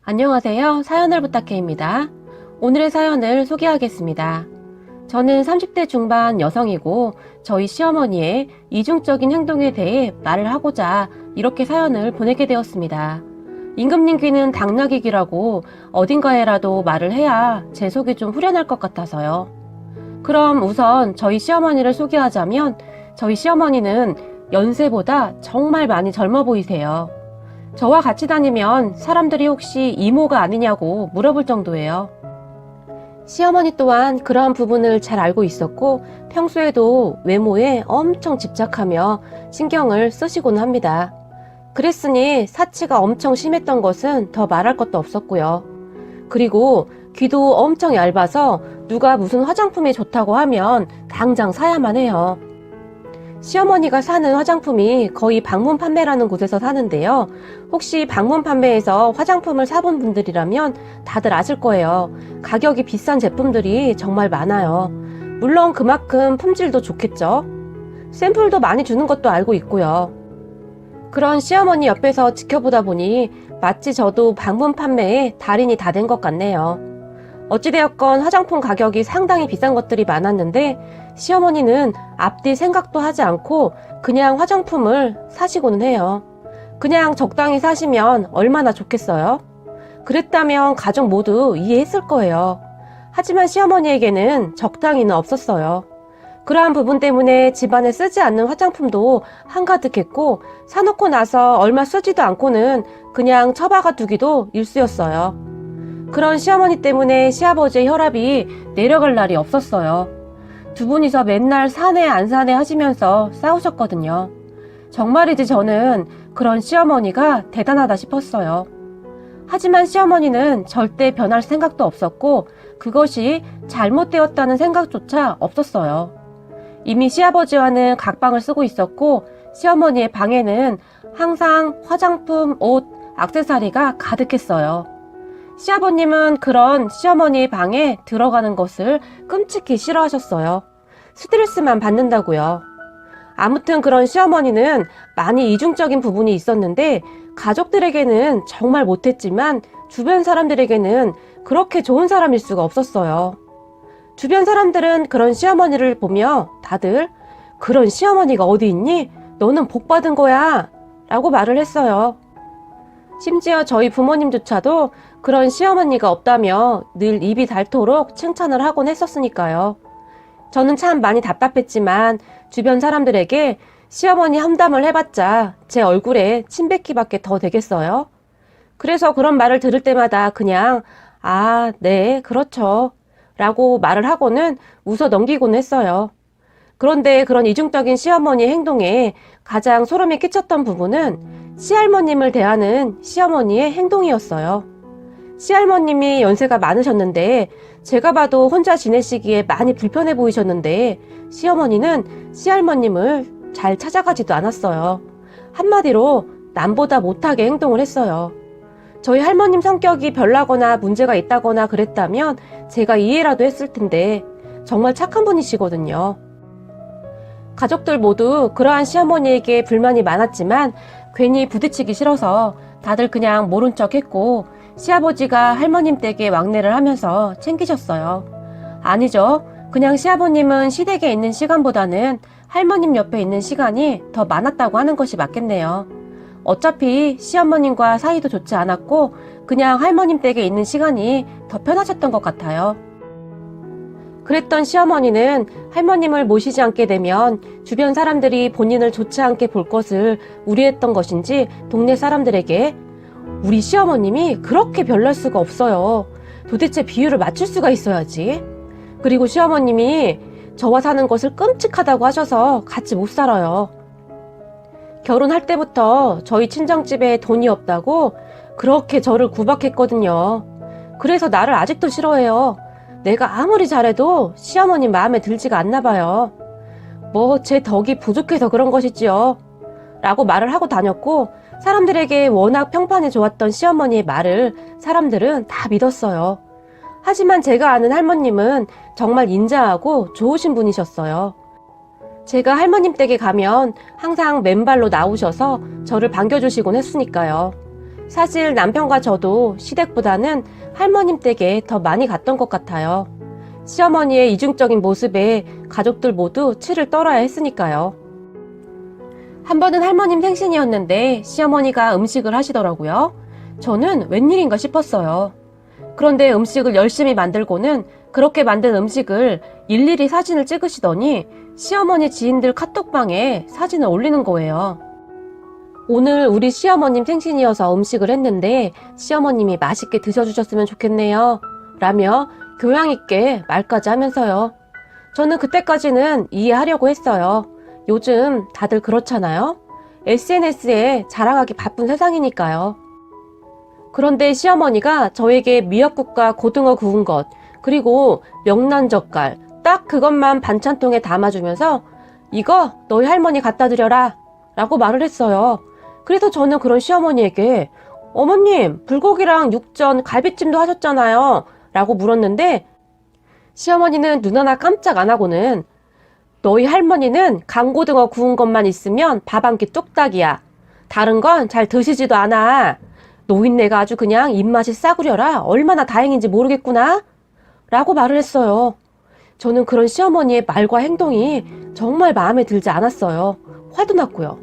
안녕하세요. 사연을 부탁해입니다. 오늘의 사연을 소개하겠습니다. 저는 30대 중반 여성이고 저희 시어머니의 이중적인 행동에 대해 말을 하고자 이렇게 사연을 보내게 되었습니다. 임금님 귀는 당나귀 귀라고 어딘가에라도 말을 해야 제 속이 좀 후련할 것 같아서요. 그럼 우선 저희 시어머니를 소개하자면 저희 시어머니는 연세보다 정말 많이 젊어 보이세요. 저와 같이 다니면 사람들이 혹시 이모가 아니냐고 물어볼 정도예요. 시어머니 또한 그러한 부분을 잘 알고 있었고 평소에도 외모에 엄청 집착하며 신경을 쓰시곤 합니다. 그랬으니 사치가 엄청 심했던 것은 더 말할 것도 없었고요. 그리고 귀도 엄청 얇아서 누가 무슨 화장품이 좋다고 하면 당장 사야만 해요. 시어머니가 사는 화장품이 거의 방문 판매라는 곳에서 사는데요. 혹시 방문 판매에서 화장품을 사본 분들이라면 다들 아실 거예요. 가격이 비싼 제품들이 정말 많아요. 물론 그만큼 품질도 좋겠죠. 샘플도 많이 주는 것도 알고 있고요. 그런 시어머니 옆에서 지켜보다 보니 마치 저도 방문 판매에 달인이 다 된 것 같네요. 어찌되었건 화장품 가격이 상당히 비싼 것들이 많았는데 시어머니는 앞뒤 생각도 하지 않고 그냥 화장품을 사시고는 해요. 그냥 적당히 사시면 얼마나 좋겠어요? 그랬다면 가족 모두 이해했을 거예요. 하지만 시어머니에게는 적당히는 없었어요. 그러한 부분 때문에 집안에 쓰지 않는 화장품도 한가득했고 사놓고 나서 얼마 쓰지도 않고는 그냥 처박아 두기도 일쑤였어요. 그런 시어머니 때문에 시아버지의 혈압이 내려갈 날이 없었어요. 두 분이서 맨날 사내 안 사내 하시면서 싸우셨거든요. 정말이지 저는 그런 시어머니가 대단하다 싶었어요. 하지만 시어머니는 절대 변할 생각도 없었고 그것이 잘못되었다는 생각조차 없었어요. 이미 시아버지와는 각방을 쓰고 있었고 시어머니의 방에는 항상 화장품, 옷, 액세서리가 가득했어요. 시아버님은 그런 시어머니의 방에 들어가는 것을 끔찍히 싫어하셨어요. 스트레스만 받는다고요. 아무튼 그런 시어머니는 많이 이중적인 부분이 있었는데 가족들에게는 정말 못했지만 주변 사람들에게는 그렇게 좋은 사람일 수가 없었어요. 주변 사람들은 그런 시어머니를 보며 다들 그런 시어머니가 어디 있니? 너는 복 받은 거야 라고 말을 했어요. 심지어 저희 부모님조차도 그런 시어머니가 없다며 늘 입이 닳도록 칭찬을 하곤 했었으니까요. 저는 참 많이 답답했지만 주변 사람들에게 시어머니 험담을 해봤자 제 얼굴에 침 뱉기밖에 더 되겠어요? 그래서 그런 말을 들을 때마다 그냥 아, 네, 그렇죠 라고 말을 하고는 웃어 넘기곤 했어요. 그런데 그런 이중적인 시어머니의 행동에 가장 소름이 끼쳤던 부분은 시할머님을 대하는 시어머니의 행동이었어요. 시할머님이 연세가 많으셨는데 제가 봐도 혼자 지내시기에 많이 불편해 보이셨는데 시어머니는 시할머님을 잘 찾아가지도 않았어요. 한마디로 남보다 못하게 행동을 했어요. 저희 할머님 성격이 별나거나 문제가 있다거나 그랬다면 제가 이해라도 했을 텐데 정말 착한 분이시거든요. 가족들 모두 그러한 시어머니에게 불만이 많았지만 괜히 부딪히기 싫어서 다들 그냥 모른 척 했고 시아버지가 할머님 댁에 왕래를 하면서 챙기셨어요. 아니죠. 그냥 시아버님은 시댁에 있는 시간보다는 할머님 옆에 있는 시간이 더 많았다고 하는 것이 맞겠네요. 어차피 시어머님과 사이도 좋지 않았고 그냥 할머님 댁에 있는 시간이 더 편하셨던 것 같아요. 그랬던 시어머니는 할머님을 모시지 않게 되면 주변 사람들이 본인을 좋지 않게 볼 것을 우려했던 것인지 동네 사람들에게 우리 시어머님이 그렇게 별날 수가 없어요. 도대체 비율을 맞출 수가 있어야지. 그리고 시어머님이 저와 사는 것을 끔찍하다고 하셔서 같이 못 살아요. 결혼할 때부터 저희 친정집에 돈이 없다고 그렇게 저를 구박했거든요. 그래서 나를 아직도 싫어해요. 내가 아무리 잘해도 시어머님 마음에 들지가 않나 봐요. 뭐 제 덕이 부족해서 그런 것이지요. 라고 말을 하고 다녔고 사람들에게 워낙 평판이 좋았던 시어머니의 말을 사람들은 다 믿었어요. 하지만 제가 아는 할머님은 정말 인자하고 좋으신 분이셨어요. 제가 할머님 댁에 가면 항상 맨발로 나오셔서 저를 반겨주시곤 했으니까요. 사실 남편과 저도 시댁보다는 할머님 댁에 더 많이 갔던 것 같아요. 시어머니의 이중적인 모습에 가족들 모두 치를 떨어야 했으니까요. 한 번은 할머님 생신이었는데 시어머니가 음식을 하시더라고요. 저는 웬일인가 싶었어요. 그런데 음식을 열심히 만들고는 그렇게 만든 음식을 일일이 사진을 찍으시더니 시어머니 지인들 카톡방에 사진을 올리는 거예요. 오늘 우리 시어머님 생신이어서 음식을 했는데 시어머님이 맛있게 드셔주셨으면 좋겠네요. 라며 교양 있게 말까지 하면서요. 저는 그때까지는 이해하려고 했어요. 요즘 다들 그렇잖아요. SNS에 자랑하기 바쁜 세상이니까요. 그런데 시어머니가 저에게 미역국과 고등어 구운 것, 그리고 명란젓갈, 딱 그것만 반찬통에 담아주면서 이거 너희 할머니 갖다 드려라 라고 말을 했어요. 그래서 저는 그런 시어머니에게 어머님 불고기랑 육전 갈비찜도 하셨잖아요 라고 물었는데 시어머니는 눈 하나 깜짝 안 하고는 너희 할머니는 강고등어 구운 것만 있으면 밥 한 끼 뚝딱이야. 다른 건 잘 드시지도 않아. 노인네가 아주 그냥 입맛이 싸구려라 얼마나 다행인지 모르겠구나 라고 말을 했어요. 저는 그런 시어머니의 말과 행동이 정말 마음에 들지 않았어요. 화도 났고요.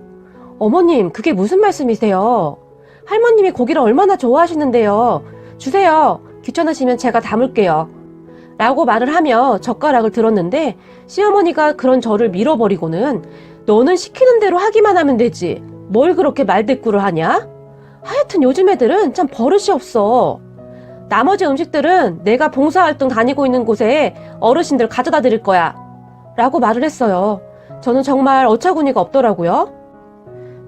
어머님 그게 무슨 말씀이세요? 할머님이 고기를 얼마나 좋아하시는데요. 주세요. 귀찮으시면 제가 담을게요. 라고 말을 하며 젓가락을 들었는데 시어머니가 그런 저를 밀어버리고는 너는 시키는 대로 하기만 하면 되지. 뭘 그렇게 말대꾸를 하냐? 하여튼 요즘 애들은 참 버릇이 없어. 나머지 음식들은 내가 봉사활동 다니고 있는 곳에 어르신들 가져다 드릴 거야. 라고 말을 했어요. 저는 정말 어처구니가 없더라고요.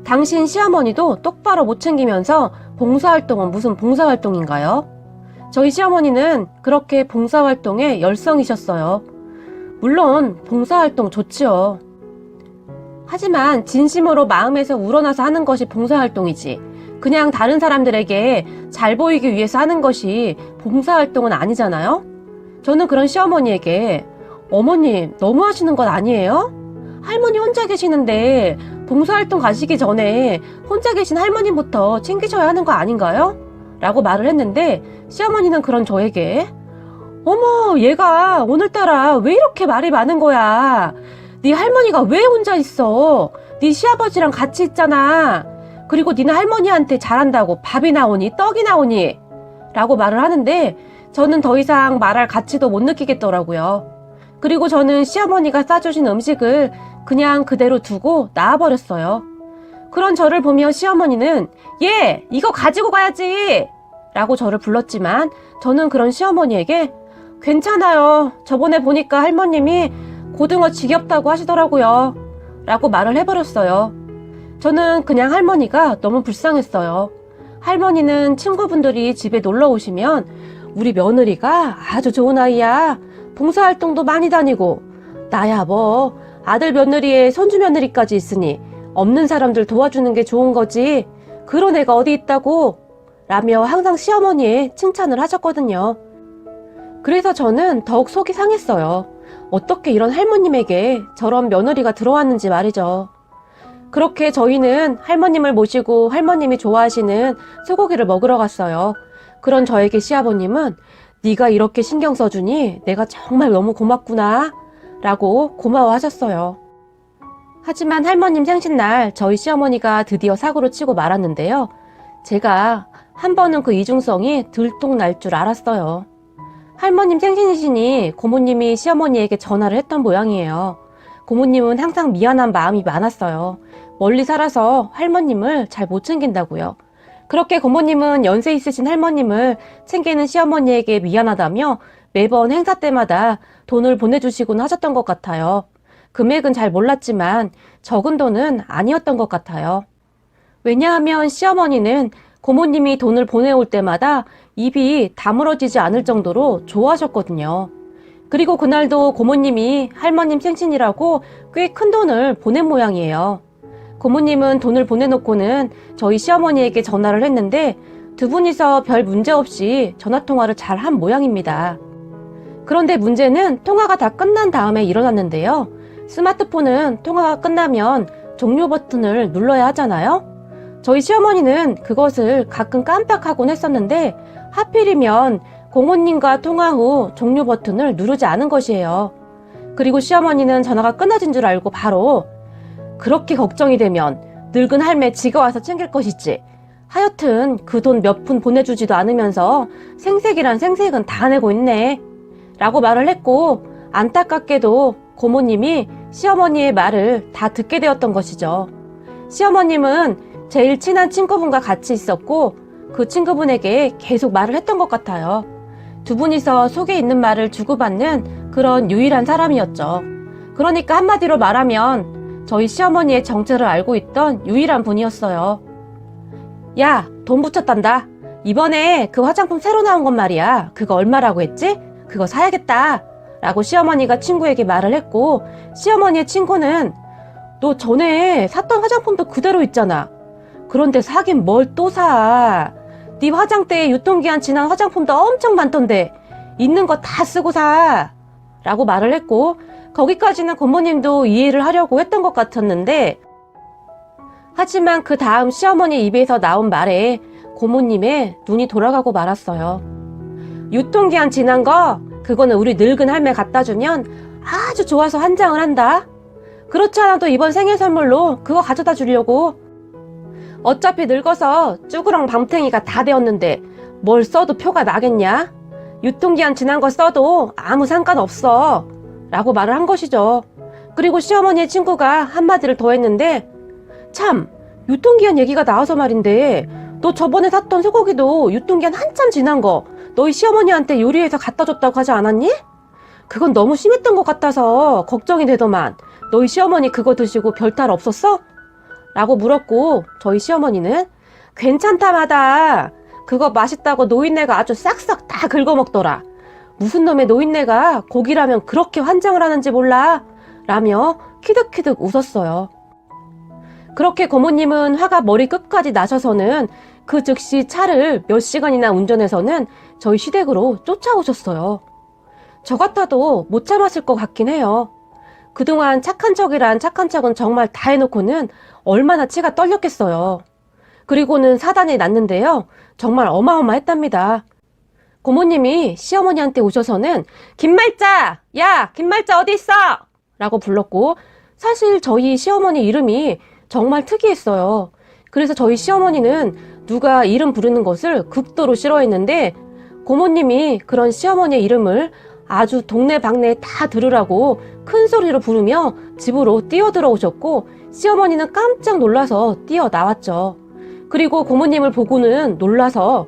당신 시어머니도 똑바로 못 챙기면서 봉사활동은 무슨 봉사활동인가요? 저희 시어머니는 그렇게 봉사활동에 열성이셨어요. 물론 봉사활동 좋지요. 하지만 진심으로 마음에서 우러나서 하는 것이 봉사활동이지 그냥 다른 사람들에게 잘 보이기 위해서 하는 것이 봉사활동은 아니잖아요? 저는 그런 시어머니에게 어머님 너무 하시는 것 아니에요? 할머니 혼자 계시는데 봉사활동 가시기 전에 혼자 계신 할머님부터 챙기셔야 하는 거 아닌가요? 라고 말을 했는데 시어머니는 그런 저에게 어머 얘가 오늘따라 왜 이렇게 말이 많은 거야. 네 할머니가 왜 혼자 있어. 네 시아버지랑 같이 있잖아. 그리고 니네 할머니한테 잘한다고 밥이 나오니 떡이 나오니 라고 말을 하는데 저는 더 이상 말할 가치도 못 느끼겠더라고요. 그리고 저는 시어머니가 싸주신 음식을 그냥 그대로 두고 나와버렸어요. 그런 저를 보며 시어머니는 얘 이거 가지고 가야지 라고 저를 불렀지만 저는 그런 시어머니에게 괜찮아요. 저번에 보니까 할머님이 고등어 지겹다고 하시더라고요 라고 말을 해버렸어요. 저는 그냥 할머니가 너무 불쌍했어요. 할머니는 친구분들이 집에 놀러 오시면 우리 며느리가 아주 좋은 아이야. 봉사활동도 많이 다니고 나야 뭐 아들 며느리에 손주 며느리까지 있으니 없는 사람들 도와주는 게 좋은 거지 그런 애가 어디 있다고 라며 항상 시어머니의 칭찬을 하셨거든요. 그래서 저는 더욱 속이 상했어요. 어떻게 이런 할머님에게 저런 며느리가 들어왔는지 말이죠. 그렇게 저희는 할머님을 모시고 할머님이 좋아하시는 소고기를 먹으러 갔어요. 그런 저에게 시아버님은 네가 이렇게 신경 써주니 내가 정말 너무 고맙구나 라고 고마워하셨어요. 하지만 할머님 생신날 저희 시어머니가 드디어 사고를 치고 말았는데요. 제가 한 번은 그 이중성이 들통날 줄 알았어요. 할머님 생신이시니 고모님이 시어머니에게 전화를 했던 모양이에요. 고모님은 항상 미안한 마음이 많았어요. 멀리 살아서 할머님을 잘 못 챙긴다고요. 그렇게 고모님은 연세 있으신 할머님을 챙기는 시어머니에게 미안하다며 매번 행사 때마다 돈을 보내주시곤 하셨던 것 같아요. 금액은 잘 몰랐지만 적은 돈은 아니었던 것 같아요. 왜냐하면 시어머니는 고모님이 돈을 보내올 때마다 입이 다물어지지 않을 정도로 좋아하셨거든요. 그리고 그날도 고모님이 할머님 생신이라고 꽤 큰 돈을 보낸 모양이에요. 고모님은 돈을 보내놓고는 저희 시어머니에게 전화를 했는데 두 분이서 별 문제 없이 전화통화를 잘 한 모양입니다. 그런데 문제는 통화가 다 끝난 다음에 일어났는데요. 스마트폰은 통화가 끝나면 종료 버튼을 눌러야 하잖아요. 저희 시어머니는 그것을 가끔 깜빡하곤 했었는데 하필이면 공호님과 통화 후 종료 버튼을 누르지 않은 것이에요. 그리고 시어머니는 전화가 끊어진 줄 알고 바로 그렇게 걱정이 되면 늙은 할매 지가 와서 챙길 것이지. 하여튼 그 돈 몇 푼 보내주지도 않으면서 생색이란 생색은 다 내고 있네. 라고 말을 했고 안타깝게도 고모님이 시어머니의 말을 다 듣게 되었던 것이죠. 시어머님은 제일 친한 친구분과 같이 있었고 그 친구분에게 계속 말을 했던 것 같아요. 두 분이서 속에 있는 말을 주고받는 그런 유일한 사람이었죠. 그러니까 한마디로 말하면 저희 시어머니의 정체를 알고 있던 유일한 분이었어요. 야, 돈 붙였단다. 이번에 그 화장품 새로 나온 건 말이야. 그거 얼마라고 했지? 그거 사야겠다. 라고 시어머니가 친구에게 말을 했고 시어머니의 친구는 너 전에 샀던 화장품도 그대로 있잖아. 그런데 사긴 뭘 또 사. 네 화장대에 유통기한 지난 화장품도 엄청 많던데 있는 거 다 쓰고 사. 라고 말을 했고 거기까지는 고모님도 이해를 하려고 했던 것 같았는데 하지만 그 다음 시어머니 입에서 나온 말에 고모님의 눈이 돌아가고 말았어요. 유통기한 지난 거 그거는 우리 늙은 할매 갖다 주면 아주 좋아서 환장을 한다. 그렇지 않아도 이번 생일 선물로 그거 가져다 주려고. 어차피 늙어서 쭈그렁 방탱이가 다 되었는데 뭘 써도 표가 나겠냐? 유통기한 지난 거 써도 아무 상관없어. 라고 말을 한 것이죠. 그리고 시어머니의 친구가 한마디를 더 했는데 참 유통기한 얘기가 나와서 말인데 너 저번에 샀던 소고기도 유통기한 한참 지난 거 너희 시어머니한테 요리해서 갖다 줬다고 하지 않았니? 그건 너무 심했던 것 같아서 걱정이 되더만 너희 시어머니 그거 드시고 별탈 없었어? 라고 물었고 저희 시어머니는 괜찮다 마다 그거 맛있다고 노인네가 아주 싹싹 다 긁어먹더라. 무슨 놈의 노인네가 고기라면 그렇게 환장을 하는지 몰라 라며 키득키득 웃었어요. 그렇게 고모님은 화가 머리 끝까지 나셔서는 그 즉시 차를 몇 시간이나 운전해서는 저희 시댁으로 쫓아오셨어요. 저 같아도 못 참았을 것 같긴 해요. 그동안 착한 척이란 착한 척은 정말 다 해놓고는 얼마나 치가 떨렸겠어요. 그리고는 사단이 났는데요. 정말 어마어마했답니다. 고모님이 시어머니한테 오셔서는 김말자! 야! 김말자 어디 있어? 라고 불렀고 사실 저희 시어머니 이름이 정말 특이했어요. 그래서 저희 시어머니는 누가 이름 부르는 것을 극도로 싫어했는데 고모님이 그런 시어머니의 이름을 아주 동네방네 다 들으라고 큰 소리로 부르며 집으로 뛰어들어오셨고 시어머니는 깜짝 놀라서 뛰어나왔죠. 그리고 고모님을 보고는 놀라서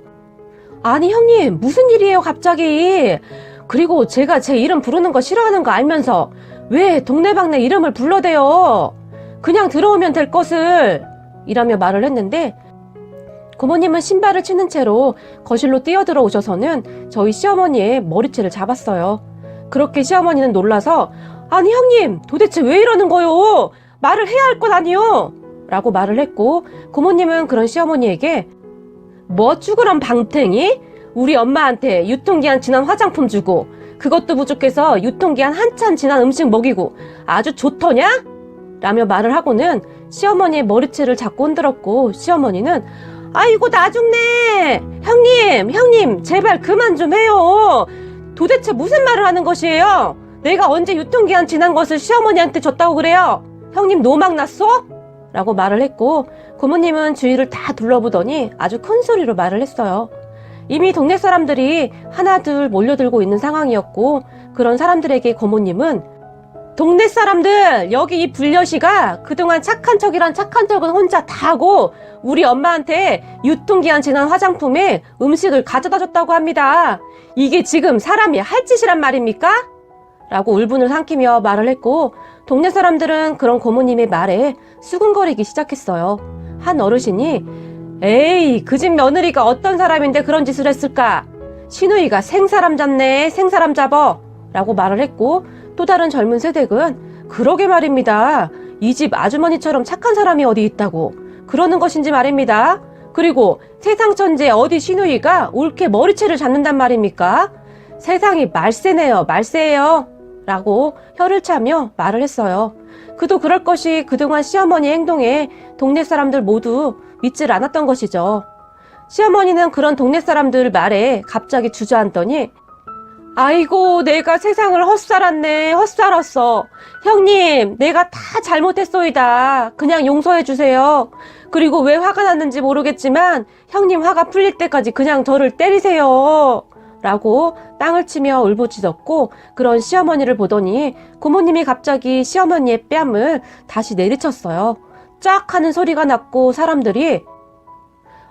아니 형님 무슨 일이에요 갑자기. 그리고 제가 제 이름 부르는 거 싫어하는 거 알면서 왜 동네방네 이름을 불러대요. 그냥 들어오면 될 것을 이라며 말을 했는데 고모님은 신발을 신은 채로 거실로 뛰어들어 오셔서는 저희 시어머니의 머리채를 잡았어요. 그렇게 시어머니는 놀라서 아니 형님 도대체 왜 이러는 거요? 말을 해야 할 것 아니요? 라고 말을 했고 고모님은 그런 시어머니에게 뭐 쭈그런 방탱이? 우리 엄마한테 유통기한 지난 화장품 주고 그것도 부족해서 유통기한 한참 지난 음식 먹이고 아주 좋더냐? 라며 말을 하고는 시어머니의 머리채를 잡고 흔들었고 시어머니는 아이고 나중네 형님 제발 그만 좀 해요. 도대체 무슨 말을 하는 것이에요? 내가 언제 유통기한 지난 것을 시어머니한테 줬다고 그래요? 형님 노망 났어? 라고 말을 했고 고모님은 주위를 다 둘러보더니 아주 큰 소리로 말을 했어요. 이미 동네 사람들이 하나둘 몰려들고 있는 상황이었고 그런 사람들에게 고모님은 동네 사람들 여기 이 불려시가 그동안 착한 척이란 착한 척은 혼자 다 하고 우리 엄마한테 유통기한 지난 화장품에 음식을 가져다 줬다고 합니다. 이게 지금 사람이 할 짓이란 말입니까? 라고 울분을 삼키며 말을 했고 동네 사람들은 그런 고모님의 말에 수근거리기 시작했어요. 한 어르신이 에이 그 집 며느리가 어떤 사람인데 그런 짓을 했을까? 시누이가 생사람 잡네 생사람 잡어 라고 말을 했고 또 다른 젊은 세댁은 그러게 말입니다. 이 집 아주머니처럼 착한 사람이 어디 있다고 그러는 것인지 말입니다. 그리고 세상 천지에 어디 시누이가 옳게 머리채를 잡는단 말입니까? 세상이 말세네요 말세예요 라고 혀를 차며 말을 했어요. 그도 그럴 것이 그동안 시어머니 행동에 동네 사람들 모두 믿질 않았던 것이죠. 시어머니는 그런 동네 사람들 말에 갑자기 주저앉더니 아이고, 내가 세상을 헛살았네, 헛살았어. 형님, 내가 다 잘못했소이다. 그냥 용서해 주세요. 그리고 왜 화가 났는지 모르겠지만 형님 화가 풀릴 때까지 그냥 저를 때리세요. 라고 땅을 치며 울부짖었고, 그런 시어머니를 보더니 고모님이 갑자기 시어머니의 뺨을 다시 내리쳤어요. 쫙 하는 소리가 났고 사람들이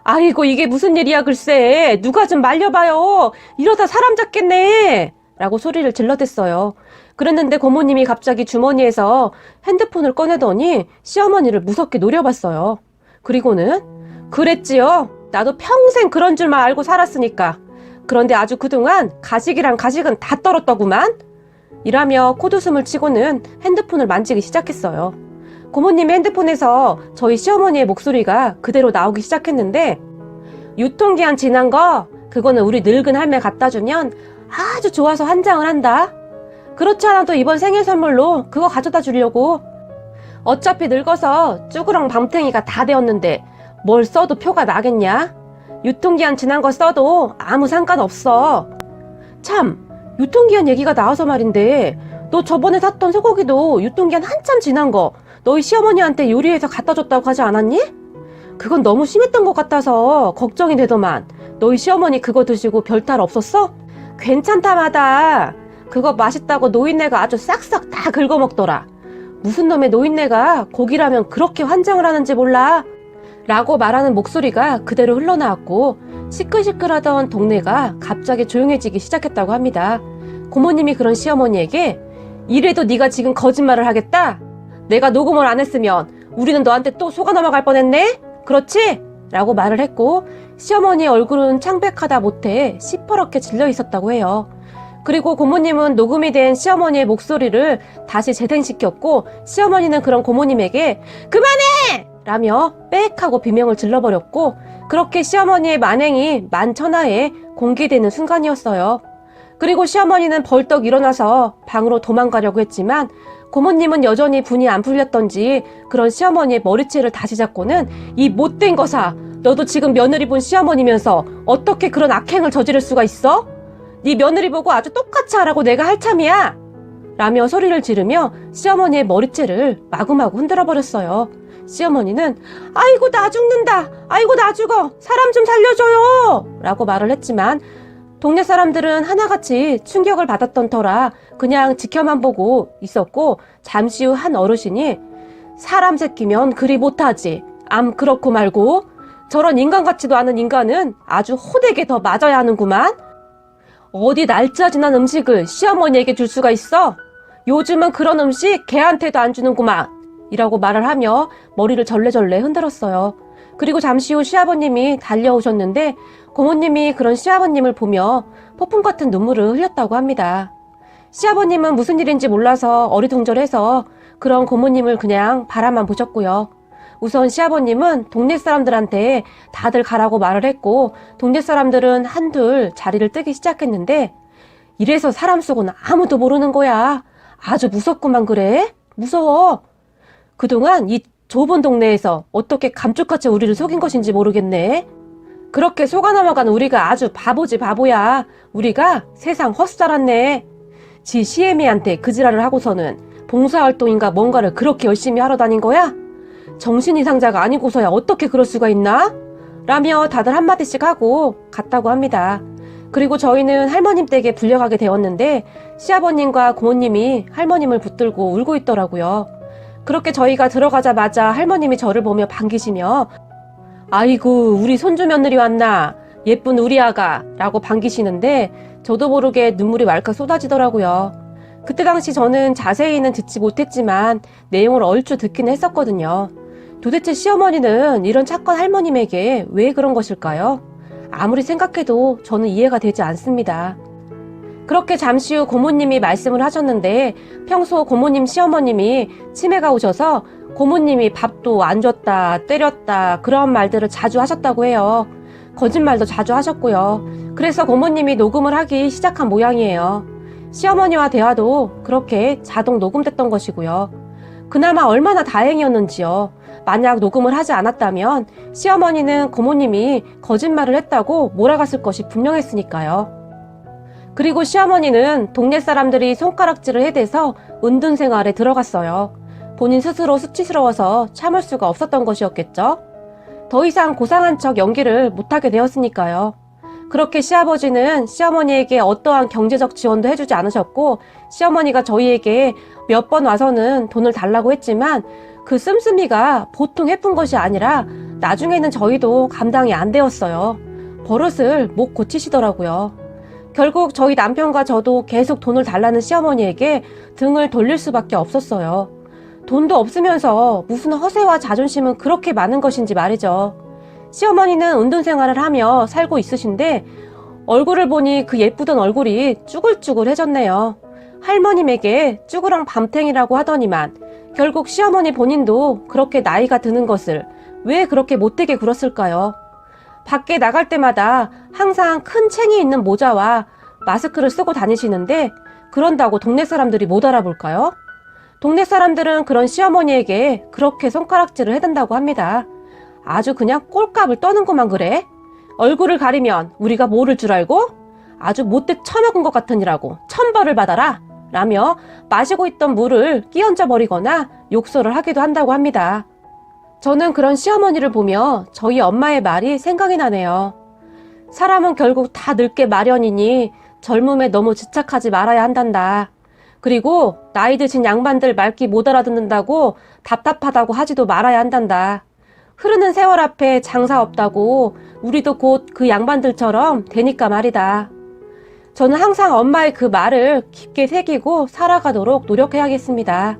아이고, 이게 무슨 일이야 글쎄. 누가 좀 말려봐요. 이러다 사람 잡겠네. 라고 소리를 질러댔어요. 그랬는데 고모님이 갑자기 주머니에서 핸드폰을 꺼내더니 시어머니를 무섭게 노려봤어요. 그리고는 그랬지요. 나도 평생 그런 줄만 알고 살았으니까. 그런데 아주 그동안 가식이랑 가식은 다 떨었더구만. 이라며 콧웃음을 치고는 핸드폰을 만지기 시작했어요. 고모님의 핸드폰에서 저희 시어머니의 목소리가 그대로 나오기 시작했는데 유통기한 지난 거 그거는 우리 늙은 할매 갖다 주면 아주 좋아서 환장을 한다. 그렇지 않아도 이번 생일 선물로 그거 가져다 주려고. 어차피 늙어서 쭈그렁 밤탱이가 다 되었는데 뭘 써도 표가 나겠냐? 유통기한 지난 거 써도 아무 상관없어. 참, 유통기한 얘기가 나와서 말인데 너 저번에 샀던 소고기도 유통기한 한참 지난 거 너희 시어머니한테 요리해서 갖다 줬다고 하지 않았니? 그건 너무 심했던 것 같아서 걱정이 되더만. 너희 시어머니 그거 드시고 별탈 없었어? 괜찮다마다. 그거 맛있다고 노인네가 아주 싹싹 다 긁어먹더라. 무슨 놈의 노인네가 고기라면 그렇게 환장을 하는지 몰라. 라고 말하는 목소리가 그대로 흘러나왔고 시끌시끌하던 동네가 갑자기 조용해지기 시작했다고 합니다. 고모님이 그런 시어머니에게 이래도 네가 지금 거짓말을 하겠다? 내가 녹음을 안 했으면 우리는 너한테 또 속아 넘어갈 뻔했네? 그렇지? 라고 말을 했고 시어머니의 얼굴은 창백하다 못해 시퍼렇게 질려 있었다고 해요. 그리고 고모님은 녹음이 된 시어머니의 목소리를 다시 재생시켰고 시어머니는 그런 고모님에게 그만해! 라며 빽 하고 비명을 질러버렸고 그렇게 시어머니의 만행이 만천하에 공개되는 순간이었어요. 그리고 시어머니는 벌떡 일어나서 방으로 도망가려고 했지만 고모님은 여전히 분이 안 풀렸던지 그런 시어머니의 머리채를 다시 잡고는 이 못된 거사, 너도 지금 며느리 본 시어머니면서 어떻게 그런 악행을 저지를 수가 있어? 네 며느리 보고 아주 똑같이 하라고 내가 할 참이야! 라며 소리를 지르며 시어머니의 머리채를 마구마구 흔들어버렸어요. 시어머니는 아이고 나 죽는다! 아이고 나 죽어! 사람 좀 살려줘요! 라고 말을 했지만 동네 사람들은 하나같이 충격을 받았던 터라 그냥 지켜만 보고 있었고 잠시 후 한 어르신이 사람 새끼면 그리 못하지. 암 그렇고 말고 저런 인간 같지도 않은 인간은 아주 호되게 더 맞아야 하는구만. 어디 날짜 지난 음식을 시어머니에게 줄 수가 있어? 요즘은 그런 음식 개한테도 안 주는구만. 이라고 말을 하며 머리를 절레절레 흔들었어요. 그리고 잠시 후 시아버님이 달려오셨는데 고모님이 그런 시아버님을 보며 폭풍 같은 눈물을 흘렸다고 합니다. 시아버님은 무슨 일인지 몰라서 어리둥절해서 그런 고모님을 그냥 바라만 보셨고요. 우선 시아버님은 동네 사람들한테 다들 가라고 말을 했고 동네 사람들은 한둘 자리를 뜨기 시작했는데 이래서 사람 속은 아무도 모르는 거야. 아주 무섭구만 그래. 무서워. 그동안 이 좁은 동네에서 어떻게 감쪽같이 우리를 속인 것인지 모르겠네. 그렇게 속아 넘어간 우리가 아주 바보지 바보야. 우리가 세상 헛살았네. 지 시애미한테 그 지랄을 하고서는 봉사활동인가 뭔가를 그렇게 열심히 하러 다닌 거야? 정신 이상자가 아니고서야 어떻게 그럴 수가 있나? 라며 다들 한마디씩 하고 갔다고 합니다. 그리고 저희는 할머님 댁에 불려가게 되었는데 시아버님과 고모님이 할머님을 붙들고 울고 있더라고요. 그렇게 저희가 들어가자마자 할머님이 저를 보며 반기시며 아이고 우리 손주 며느리 왔나 예쁜 우리 아가 라고 반기시는데 저도 모르게 눈물이 왈칵 쏟아지더라고요. 그때 당시 저는 자세히는 듣지 못했지만 내용을 얼추 듣긴 했었거든요. 도대체 시어머니는 이런 착한 할머님에게 왜 그런 것일까요? 아무리 생각해도 저는 이해가 되지 않습니다. 그렇게 잠시 후 고모님이 말씀을 하셨는데 평소 고모님 시어머님이 치매가 오셔서 고모님이 밥도 안 줬다, 때렸다 그런 말들을 자주 하셨다고 해요. 거짓말도 자주 하셨고요. 그래서 고모님이 녹음을 하기 시작한 모양이에요. 시어머니와 대화도 그렇게 자동 녹음됐던 것이고요. 그나마 얼마나 다행이었는지요. 만약 녹음을 하지 않았다면 시어머니는 고모님이 거짓말을 했다고 몰아갔을 것이 분명했으니까요. 그리고 시어머니는 동네 사람들이 손가락질을 해대서 은둔 생활에 들어갔어요. 본인 스스로 수치스러워서 참을 수가 없었던 것이었겠죠. 더 이상 고상한 척 연기를 못하게 되었으니까요. 그렇게 시아버지는 시어머니에게 어떠한 경제적 지원도 해주지 않으셨고, 시어머니가 저희에게 몇 번 와서는 돈을 달라고 했지만 그 씀씀이가 보통 해픈 것이 아니라 나중에는 저희도 감당이 안 되었어요. 버릇을 못 고치시더라고요. 결국 저희 남편과 저도 계속 돈을 달라는 시어머니에게 등을 돌릴 수밖에 없었어요. 돈도 없으면서 무슨 허세와 자존심은 그렇게 많은 것인지 말이죠. 시어머니는 은둔 생활을 하며 살고 있으신데 얼굴을 보니 그 예쁘던 얼굴이 쭈글쭈글해졌네요. 할머님에게 쭈그랑 밤탱이라고 하더니만 결국 시어머니 본인도 그렇게 나이가 드는 것을 왜 그렇게 못되게 굴었을까요? 밖에 나갈 때마다 항상 큰 챙이 있는 모자와 마스크를 쓰고 다니시는데 그런다고 동네 사람들이 못 알아볼까요? 동네 사람들은 그런 시어머니에게 그렇게 손가락질을 해댄다고 합니다. 아주 그냥 꼴값을 떠는구만 그래. 얼굴을 가리면 우리가 모를 줄 알고? 아주 못돼 처먹은 것 같으니라고 천벌을 받아라 라며 마시고 있던 물을 끼얹어 버리거나 욕설을 하기도 한다고 합니다. 저는 그런 시어머니를 보며 저희 엄마의 말이 생각이 나네요. 사람은 결국 다 늙게 마련이니 젊음에 너무 집착하지 말아야 한단다. 그리고 나이 드신 양반들 말귀 못 알아듣는다고 답답하다고 하지도 말아야 한단다. 흐르는 세월 앞에 장사 없다고 우리도 곧 그 양반들처럼 되니까 말이다. 저는 항상 엄마의 그 말을 깊게 새기고 살아가도록 노력해야겠습니다.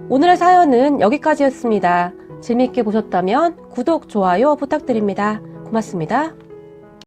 오늘의 사연은 여기까지였습니다. 재미있게 보셨다면 구독, 좋아요 부탁드립니다. 고맙습니다.